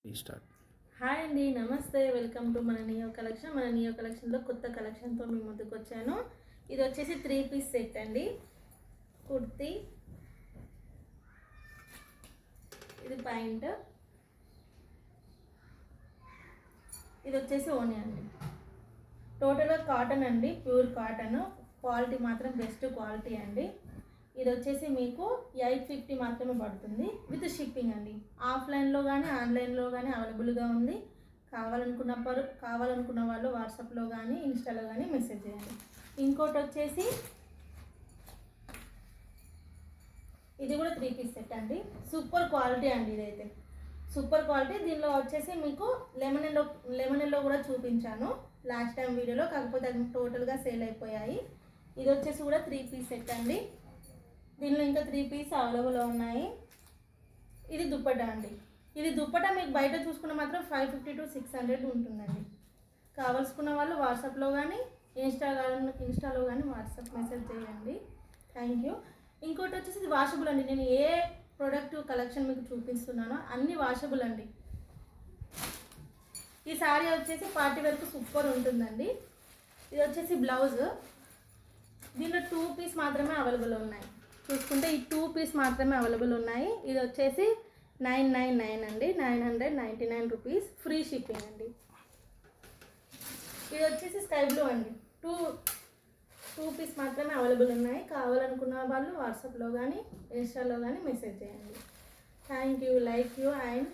Start. Hi అండి, నమస్తే. Welcome to మన నియో కలెక్షన్. మన నియో కలెక్షన్లో కొత్త కలెక్షన్తో మీ ముందుకు వచ్చాను. ఇది వచ్చేసి 3 పీస్ సెట్ అండి. కుర్తీ, ఇది ప్యాంట్, ఇది వచ్చేసి ఓని అండి. టోటల్గా కాటన్ అండి, ప్యూర్ కాటన్. క్వాలిటీ మాత్రం బెస్ట్ క్వాలిటీ అండి. ఇది వచ్చేసి మీకు 850 మాత్రమే పడుతుంది విత్ షిప్పింగ్ అండి. ఆఫ్లైన్లో కానీ ఆన్లైన్లో కానీ అవైలబుల్గా ఉంది. కావాలనుకున్న వాళ్ళు వాట్సాప్లో కానీ ఇన్స్టాలో కానీ మెసేజ్ చేయండి. ఇంకోటి వచ్చేసి ఇది కూడా 3 పీస్ సెట్ అండి. సూపర్ క్వాలిటీ అండి, ఇదైతే సూపర్ క్వాలిటీ. దీనిలో వచ్చేసి మీకు లెమన్ ఎల్లో కూడా చూపించాను లాస్ట్ టైం వీడియోలో, కాకపోతే అది టోటల్గా సేల్ అయిపోయాయి. ఇది వచ్చేసి కూడా 3 పీస్ సెట్ అండి. దీనిలో ఇంకా 3 పీస్ అవైలబుల్లో ఉన్నాయి. ఇది దుప్పటా అండి. ఇది దుప్పటా మీకు బయట చూసుకున్న మాత్రం 550 to 600 ఉంటుందండి. కావాల్సుకున్న వాళ్ళు వాట్సాప్లో కానీ ఇన్స్టాలో కానీ వాట్సాప్ మెసేజ్ చేయండి. Thank you. ఇంకోటి వచ్చేసి ఇది వాషబుల్ అండి. నేను ఏ ప్రోడక్ట్ కలెక్షన్ మీకు చూపిస్తున్నానో అన్నీ వాషబుల్ అండి. ఈ శారీ వచ్చేసి పార్టీ వరకు సూపర్ ఉంటుందండి. ఇది వచ్చేసి బ్లౌజ్. దీనిలో 2 పీస్ మాత్రమే అవైలబుల్ ఉన్నాయి. చూసుకుంటే ఈ 2 పీస్ మాత్రమే అవైలబుల్ ఉన్నాయి. ఇది వచ్చేసి 999 అండి, 999 రూపీస్, ఫ్రీ షిప్పింగ్ అండి. ఇది వచ్చేసి స్కై బ్లూ అండి. 2 పీస్ మాత్రమే అవైలబుల్ ఉన్నాయి. కావాలనుకున్న వాళ్ళు వాట్సాప్లో కానీ ఇన్స్టాలో కానీ మెసేజ్ చేయండి. Thank you, like you and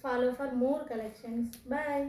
follow for more collections. Bye.